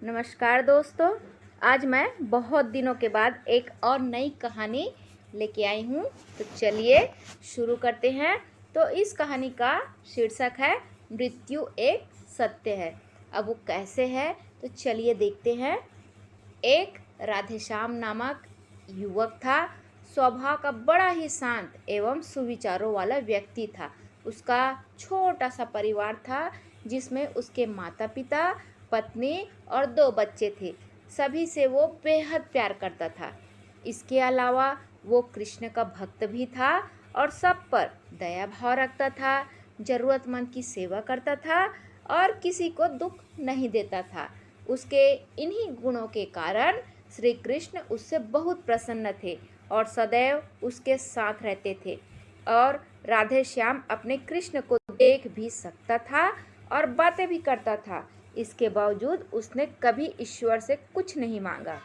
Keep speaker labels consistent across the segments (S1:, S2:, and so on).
S1: नमस्कार दोस्तों। आज मैं बहुत दिनों के बाद एक और नई कहानी लेके आई हूँ। तो चलिए शुरू करते हैं। तो इस कहानी का शीर्षक है मृत्यु एक सत्य है। अब वो कैसे है तो चलिए देखते हैं। एक राधेश्याम नामक युवक था। स्वभाव का बड़ा ही शांत एवं सुविचारों वाला व्यक्ति था। उसका छोटा सा परिवार था जिसमें उसके माता पिता, पत्नी और 2 बच्चे थे। सभी से वो बेहद प्यार करता था। इसके अलावा वो कृष्ण का भक्त भी था और सब पर दया भाव रखता था, जरूरतमंद की सेवा करता था और किसी को दुख नहीं देता था। उसके इन्हीं गुणों के कारण श्री कृष्ण उससे बहुत प्रसन्न थे और सदैव उसके साथ रहते थे। और राधे श्याम अपने कृष्ण को देख भी सकता था और बातें भी करता था। इसके बावजूद उसने कभी ईश्वर से कुछ नहीं मांगा।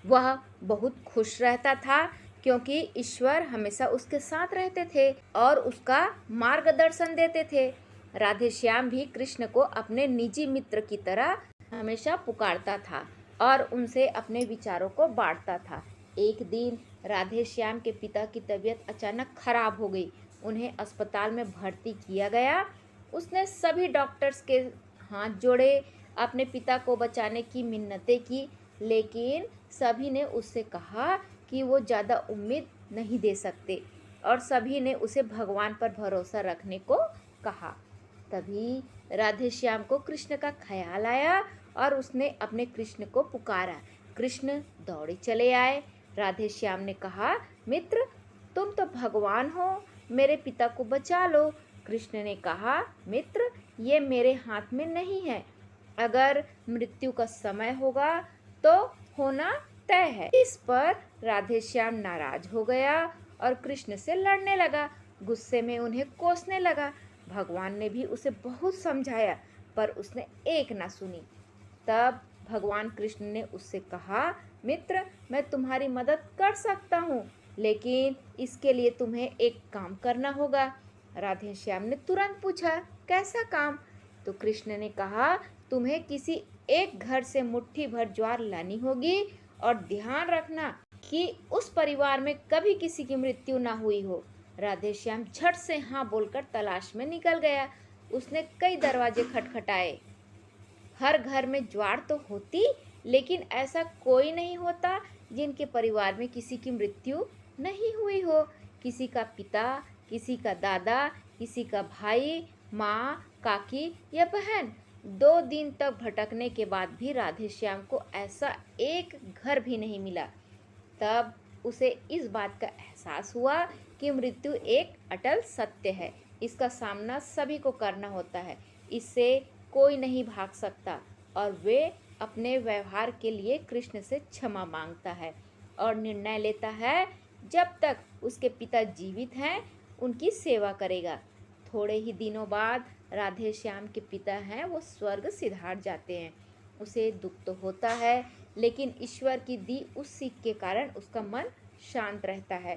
S1: वह बहुत खुश रहता था क्योंकि ईश्वर हमेशा उसके साथ रहते थे और उसका मार्गदर्शन देते थे। राधे श्याम भी कृष्ण को अपने निजी मित्र की तरह हमेशा पुकारता था और उनसे अपने विचारों को बांटता था। एक दिन राधे श्याम के पिता की तबीयत अचानक खराब हो गई। उन्हें अस्पताल में भर्ती किया गया। उसने सभी डॉक्टर्स के हाथ जोड़े, अपने पिता को बचाने की मिन्नतें की, लेकिन सभी ने उससे कहा कि वो ज़्यादा उम्मीद नहीं दे सकते और सभी ने उसे भगवान पर भरोसा रखने को कहा। तभी राधे श्याम को कृष्ण का ख्याल आया और उसने अपने कृष्ण को पुकारा। कृष्ण दौड़े चले आए। राधे श्याम ने कहा, मित्र, तुम तो भगवान हो, मेरे पिता को बचा लो। कृष्ण ने कहा, मित्र, ये मेरे हाथ में नहीं है। अगर मृत्यु का समय होगा तो होना तय है। इस पर राधे श्याम नाराज हो गया और कृष्ण से लड़ने लगा। गुस्से में उन्हें कोसने लगा। भगवान ने भी उसे बहुत समझाया पर उसने एक ना सुनी। तब भगवान कृष्ण ने उससे कहा, मित्र, मैं तुम्हारी मदद कर सकता हूँ, लेकिन इसके लिए तुम्हें एक काम करना होगा। राधे श्याम ने तुरंत पूछा, कैसा काम? तो कृष्ण ने कहा, तुम्हें किसी एक घर से मुट्ठी भर ज्वार लानी होगी और ध्यान रखना कि उस परिवार में कभी किसी की मृत्यु ना हुई हो। राधे श्याम झट से हाँ बोलकर तलाश में निकल गया। उसने कई दरवाजे खटखटाए। हर घर में ज्वार तो होती, लेकिन ऐसा कोई नहीं होता जिनके परिवार में किसी की मृत्यु नहीं हुई हो। किसी का पिता, किसी का दादा, किसी का भाई, माँ, काकी या बहन। 2 दिन तक भटकने के बाद भी राधे श्याम को ऐसा एक घर भी नहीं मिला। तब उसे इस बात का एहसास हुआ कि मृत्यु एक अटल सत्य है। इसका सामना सभी को करना होता है। इससे कोई नहीं भाग सकता और वे अपने व्यवहार के लिए कृष्ण से क्षमा मांगता है और निर्णय लेता है जब तक उसके पिता जीवित हैं उनकी सेवा करेगा। थोड़े ही दिनों बाद राधे श्याम के पिता हैं वो स्वर्ग सिधार जाते हैं। उसे दुख तो होता है, लेकिन ईश्वर की दी उस सीख के कारण उसका मन शांत रहता है।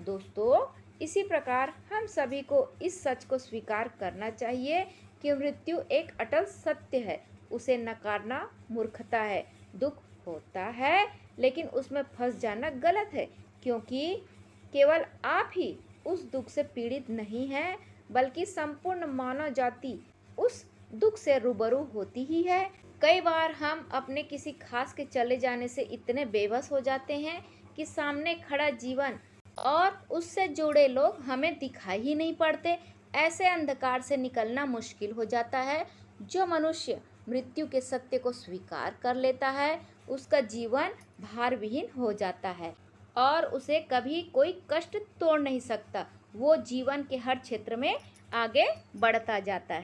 S1: दोस्तों, इसी प्रकार हम सभी को इस सच को स्वीकार करना चाहिए कि मृत्यु एक अटल सत्य है। उसे नकारना मूर्खता है। दुख होता है, लेकिन उसमें फंस जाना गलत है, क्योंकि केवल आप ही उस दुख से पीड़ित नहीं हैं, बल्कि संपूर्ण मानव जाति उस दुख से रूबरू होती ही है। कई बार हम अपने किसी खास के चले जाने से इतने बेबस हो जाते हैं कि सामने खड़ा जीवन और उससे जुड़े लोग हमें दिखाई ही नहीं पड़ते। ऐसे अंधकार से निकलना मुश्किल हो जाता है। जो मनुष्य मृत्यु के सत्य को स्वीकार कर लेता है, उसका जीवन भार विहीन हो जाता है और उसे कभी कोई कष्ट तोड़ नहीं सकता। वो जीवन के हर क्षेत्र में आगे बढ़ता जाता है।